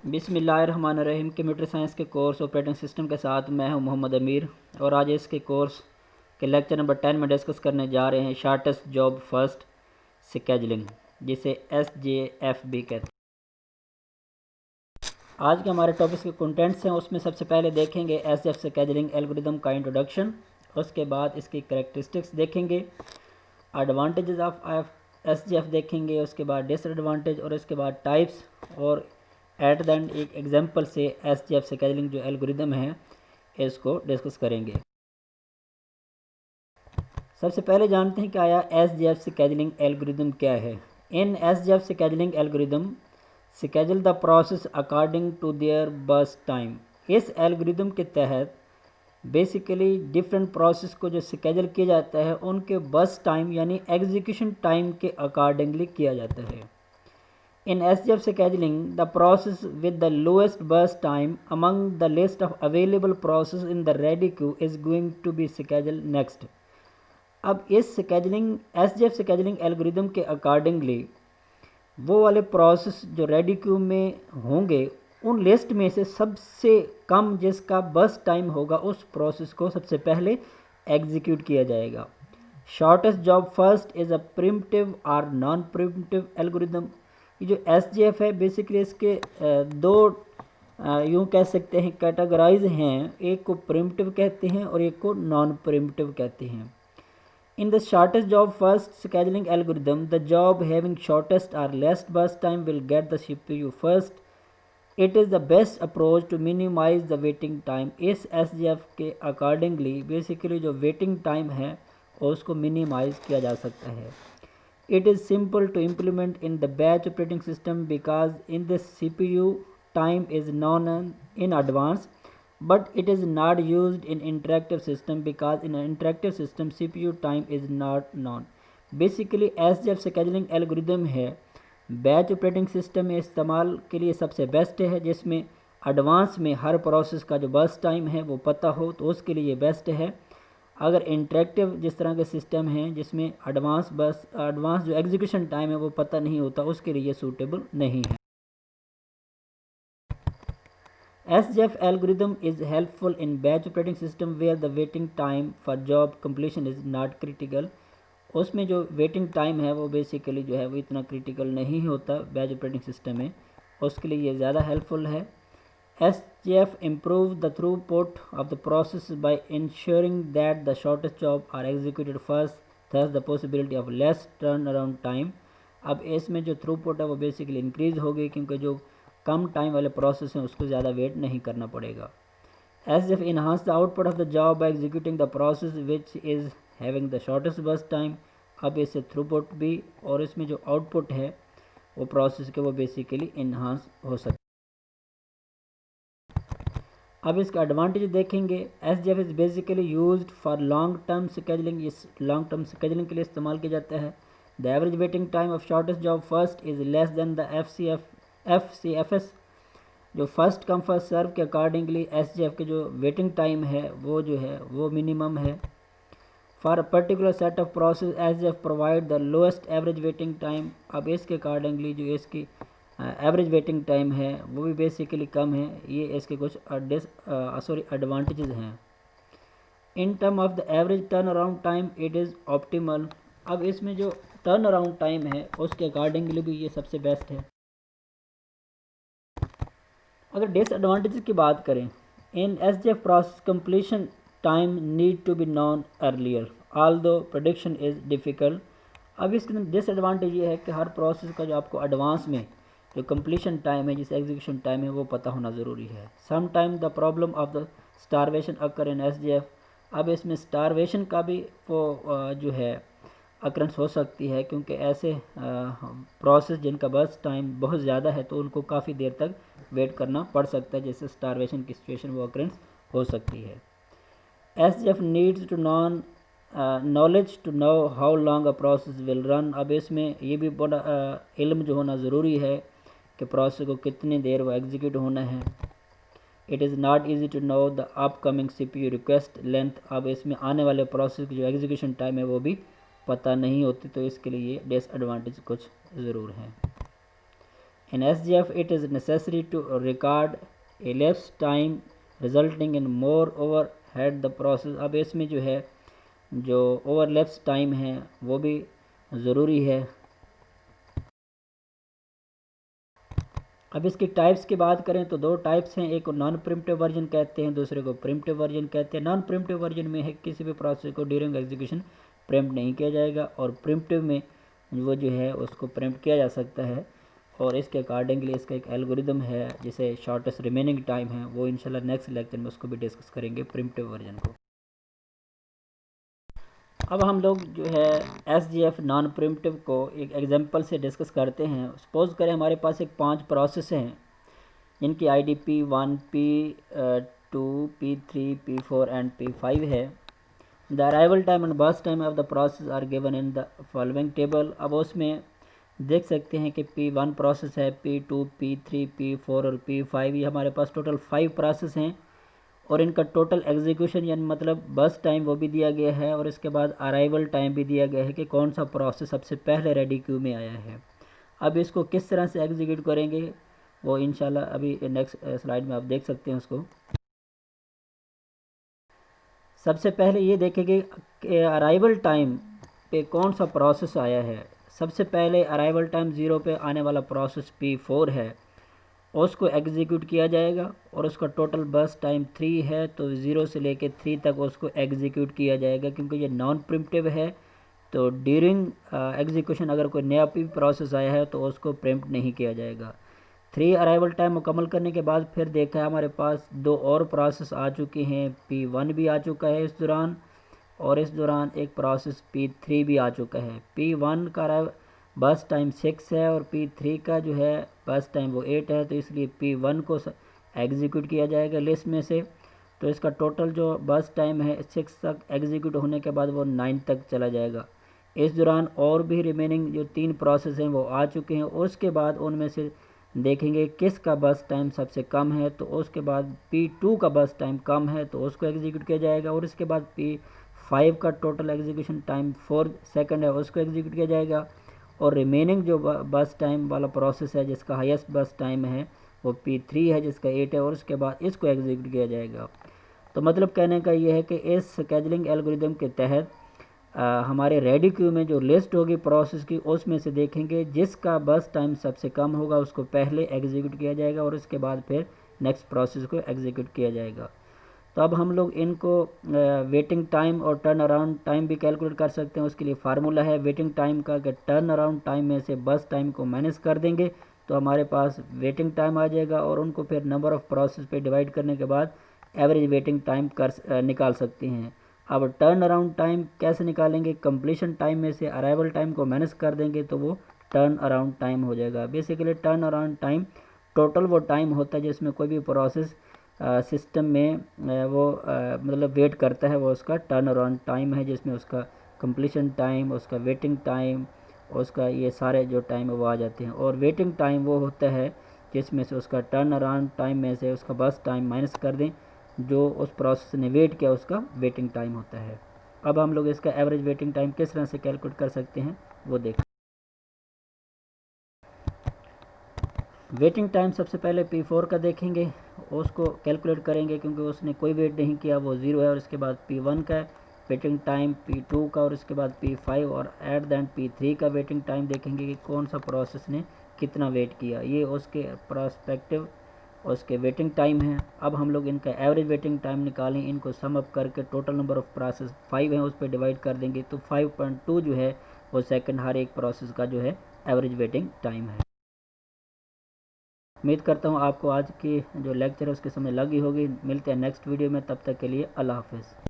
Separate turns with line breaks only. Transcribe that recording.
बिस्मिल्लाहिर्रहमानिर्रहीम। Computer science के course operating system के साथ मैं हूं मोहम्मद अमीर और आज इसके कोर्स के लेक्चर नंबर 10 में डिस्कस करने जा रहे हैं शॉर्टेस्ट जॉब फर्स्ट स्केजलिंग, जिसे SJF भी कहते हैं। आज के हमारे टॉपिक्स के कंटेंट्स हैं, उसमें सबसे पहले देखेंगे SJF स्केजलिंग एल्गोरिदम का इंट्रोडक्शन, उसके बाद इसकी कैरेक्टरिस्टिक्स देखेंगे, एडवांटेजेस ऑफ SJF देखेंगे, उसके बाद डिसएडवांटेज और उसके बाद टाइप्स, और एट द एंड एक एग्जांपल से SJF स्केजलिंग जो एल्गोरिदम है इसको डिस्कस करेंगे। सबसे पहले जानते हैं कि आया SJF स्केजलिंग एल्गोरिदम क्या है। In SJF scheduling algorithm schedule the process according to their burst time. इस एल्गोरिदम के तहत बेसिकली डिफरेंट प्रोसेस को जो स्केजल किया जाता है उनके बर्स्ट टाइम यानी एग्जीक्यूशन टाइम के अकॉर्डिंगली किया जाता है। In SJF scheduling, the process with the lowest burst time among the list of available processes in the ready queue is going to be scheduled next. अब इस scheduling SJF scheduling algorithm के accordingly वो वाले process जो ready queue में होंगे उन list में से सबसे कम जिसका बर्स्ट टाइम होगा उस प्रोसेस को सबसे पहले एग्जीक्यूट किया जाएगा। Shortest job first is a primitive और नॉन प्रिमिटिव एल्गोरिदम। ये जो SJF है बेसिकली इसके दो यूँ कह सकते हैं कैटेगराइज हैं, एक को प्रिमिटिव कहते हैं और एक को नॉन प्रिमिटिव कहते हैं। In the shortest job first scheduling algorithm, the job having shortest or least burst time will get the CPU first. It is the best approach to minimize the waiting time. इस SJF के accordingly basically जो waiting time है उसको minimize किया जा सकता है। It is simple to implement in the batch operating system because in this CPU time is known in advance, but it is not used in interactive system because in an interactive system CPU time is not known. Basically SJF scheduling algorithm है batch operating system में इस्तेमाल के लिए सबसे best है, जिसमें advance में हर process का जो बर्स्ट टाइम है वो पता हो तो उसके लिए बेस्ट है। अगर इंटरेक्टिव जिस तरह के सिस्टम हैं जिसमें एडवांस जो एग्जीक्यूशन टाइम है वो पता नहीं होता उसके लिए सूटेबल नहीं है। SJF algorithm is helpful in batch operating system where the waiting time for job completion is not critical. उसमें जो वेटिंग टाइम है वो बेसिकली जो है वो इतना क्रिटिकल नहीं होता बैच ऑपरेटिंग सिस्टम में, उसके लिए ये ज़्यादा हेल्पफुल है। SJF improve the throughput of the process by ensuring that the shortest job are executed first, thus the possibility of less turnaround time. अब इसमें जो थ्रूपुट है वो बेसिकली इंक्रीज़ होगी क्योंकि जो कम टाइम वाले प्रोसेस हैं उसको ज़्यादा वेट नहीं करना पड़ेगा। SJF enhance the output of the job by executing the process which is having the shortest burst time. अब इससे थ्रूपुट भी और इसमें जो आउटपुट है वो प्रोसेस के वो बेसिकली इन्हांस हो सकता है। अब इसका एडवांटेज देखेंगे। SJF is basically used for long term scheduling. इस लॉन्ग टर्म स्केजलिंग के लिए इस्तेमाल किया जाता है। The average waiting time of shortest job first is less than the FCFS। जो फर्स्ट कम फर्स्ट सर्व के अकॉर्डिंगली SJF के जो वेटिंग टाइम है वो जो है वो मिनिमम है। For a particular set of process SJF provide the lowest average waiting time. अब इसके अकॉर्डिंगली जो इसकी एवरेज वेटिंग टाइम है वो भी बेसिकली कम है। ये इसके कुछ एडवांटेजेस हैं। In term of the average turn around time it is optimal. अब इसमें जो टर्न अराउंड टाइम है उसके अकॉर्डिंगली भी ये सबसे बेस्ट है। अगर डिसएडवांटेजेस की बात करें, in SJF process completion time need to be non earlier although prediction is difficult. अब इसके डिसएडवांटेज ये है कि हर प्रोसेस का जो आपको एडवांस में जो कंप्लीशन टाइम है जिस एग्जीक्यूशन टाइम है वो पता होना ज़रूरी है। Some time the problem of the starvation occur in SJF। अब इसमें स्टारवेशन का भी वो जो है अक्रंस हो सकती है क्योंकि ऐसे प्रोसेस जिनका बर्स्ट टाइम बहुत ज़्यादा है तो उनको काफ़ी देर तक वेट करना पड़ सकता है, जिससे स्टारवेशन की सिचुएशन वो अक्रंस हो सकती है। SJF needs to knowledge to know how long a process will run. अब इसमें ये भी बड़ा इल्म जो होना ज़रूरी है कि प्रोसेस को कितनी देर वो एग्जीक्यूट होना है। It is not easy to know the upcoming CPU request length. अब इसमें आने वाले प्रोसेस की जो एग्जीक्यूशन टाइम है वो भी पता नहीं होती, तो इसके लिए डिसएडवांटेज कुछ ज़रूर हैं। In SGF, it is necessary to record elapsed time resulting in more overhead the process. अब इसमें जो है जो ओवरलैप्स टाइम है वो भी ज़रूरी है। अब इसकी टाइप्स की बात करें तो दो टाइप्स हैं, एक को नॉन प्रिम्प्टिव वर्जन कहते हैं, दूसरे को प्रिम्प्टिव वर्जन कहते हैं। नॉन प्रिम्प्टिव वर्जन में है किसी भी प्रोसेस को ड्यूरिंग एग्जीक्यूशन प्रिम्प्ट नहीं किया जाएगा, और प्रिम्प्टिव में वो जो है उसको प्रिम्प्ट किया जा सकता है, और इसके अकॉर्डिंगली इसका एक एल्गोरिदम है जिसे शॉर्टेस्ट रिमेनिंग टाइम है, वो इंशाल्लाह नेक्स्ट लेक्चर में उसको भी डिस्कस करेंगे प्रिम्प्टिव वर्जन को। अब हम लोग जो है SGF नॉन प्रिम्प्टिव को एक एग्जांपल से डिस्कस करते हैं। सपोज़ करें हमारे पास एक 5 प्रोसेस हैं जिनकी ID P1, P2, P3, P4 and P5 है। The arrival time and burst time of the process are given in the following table. अब उसमें देख सकते हैं कि P1 प्रोसेस है, P2, P3, P4 और P5, ये हमारे पास टोटल 5 प्रोसेस हैं, और इनका टोटल एग्जीक्यूशन यानी मतलब बस टाइम वो भी दिया गया है, और इसके बाद अराइवल टाइम भी दिया गया है कि कौन सा प्रोसेस सबसे पहले रेडी क्यू में आया है। अब इसको किस तरह से एग्जीक्यूट करेंगे वो इंशाल्लाह अभी नेक्स्ट स्लाइड में आप देख सकते हैं उसको। सबसे पहले ये देखेंगे कि अराइवल टाइम पे कौन सा प्रोसेस आया है। सबसे पहले अराइवल टाइम 0 पे आने वाला प्रोसेस P4 है, उसको एग्जीक्यूट किया जाएगा, और उसका टोटल बस टाइम 3 है, तो 0 से लेके 3 तक उसको एग्जीक्यूट किया जाएगा। क्योंकि ये नॉन प्रिम्प्टिव है तो ड्यूरिंग एग्जीक्यूशन अगर कोई नया पी प्रोसेस आया है तो उसको प्रिम्प्ट नहीं किया जाएगा। 3 अराइवल टाइम मुकम्मल करने के बाद फिर देखा है हमारे पास 2 और प्रोसेस आ चुके हैं, P1 भी आ चुका है इस दौरान, और इस दौरान एक प्रोसेस P3 भी आ चुका है। P1 का बस टाइम 6 है और P3 का जो है बस टाइम वो 8 है, तो इसलिए P1 को एग्जीक्यूट किया जाएगा लिस्ट में से। तो इसका टोटल जो बस टाइम है 6 तक एग्जीक्यूट होने के बाद वो 9 तक चला जाएगा। इस दौरान और भी रिमेनिंग जो 3 प्रोसेस हैं वो आ चुके हैं, और उसके बाद उनमें से देखेंगे किसका बस टाइम सबसे कम है, तो उसके बाद P2 का बस टाइम कम है तो उसको एग्जीक्यूट किया जाएगा, और इसके बाद P5 का टोटल एग्जीक्यूशन टाइम 4 सेकंड है उसको एग्जीक्यूट किया जाएगा, और रिमेनिंग जो बस टाइम वाला प्रोसेस है जिसका हाईएस्ट बस टाइम है वो P3 है जिसका 8 है, और उसके बाद इसको एग्जीक्यूट किया जाएगा। तो मतलब कहने का ये है कि इस स्केजुलिंग एल्गोरिदम के तहत हमारे रेडी क्यू में जो लिस्ट होगी प्रोसेस की उसमें से देखेंगे जिसका बस टाइम सबसे कम होगा उसको पहले एग्जीक्यूट किया जाएगा, और उसके बाद फिर नेक्स्ट प्रोसेस को एग्जीक्यूट किया जाएगा। तो अब हम लोग इनको वेटिंग टाइम और टर्न अराउंड टाइम भी कैलकुलेट कर सकते हैं। उसके लिए फार्मूला है वेटिंग टाइम का कि टर्न अराउंड टाइम में से बस टाइम को माइनस कर देंगे तो हमारे पास वेटिंग टाइम आ जाएगा, और उनको फिर नंबर ऑफ़ प्रोसेस पे डिवाइड करने के बाद एवरेज वेटिंग टाइम निकाल सकते हैं। अब टर्न अराउंड टाइम कैसे निकालेंगे, कंप्लीशन टाइम में से अराइवल टाइम को माइनस कर देंगे तो वो टर्न अराउंड टाइम हो जाएगा। Basically turn around time total वो टाइम होता है जिसमें कोई भी प्रोसेस सिस्टम में वो मतलब वेट करता है, वो उसका टर्न अराउंड टाइम है, जिसमें उसका कंप्लीशन टाइम, उसका वेटिंग टाइम, उसका ये सारे जो टाइम है वो आ जाते हैं। और वेटिंग टाइम वो होता है जिसमें से उसका टर्न अराउंड टाइम में से उसका बस टाइम माइनस कर दें, जो उस प्रोसेस ने वेट किया उसका वेटिंग टाइम होता है। अब हम लोग इसका एवरेज वेटिंग टाइम किस तरह से कैलकुलेट कर सकते हैं वो देखें। वेटिंग टाइम सबसे पहले P4 का देखेंगे, उसको कैलकुलेट करेंगे क्योंकि उसने कोई वेट नहीं किया, वो 0 है। और इसके बाद P1 का वेटिंग टाइम, P2 का, और इसके बाद P5, और एट द एंड P3 का वेटिंग टाइम देखेंगे कि कौन सा प्रोसेस ने कितना वेट किया। ये उसके प्रोस्पेक्टिव उसके वेटिंग टाइम है। अब हम लोग इनका एवरेज वेटिंग टाइम निकालें, इनको सम अप करके टोटल नंबर ऑफ़ प्रोसेस 5 हैं उस पर डिवाइड कर देंगे तो 5.2 जो है वो सेकंड हर एक प्रोसेस का जो है एवरेज वेटिंग टाइम है। उम्मीद करता हूँ आपको आज की जो लेक्चर है उसके समय लगी होगी। मिलते हैं नेक्स्ट वीडियो में, तब तक के लिए अल्लाह हाफ़िज़।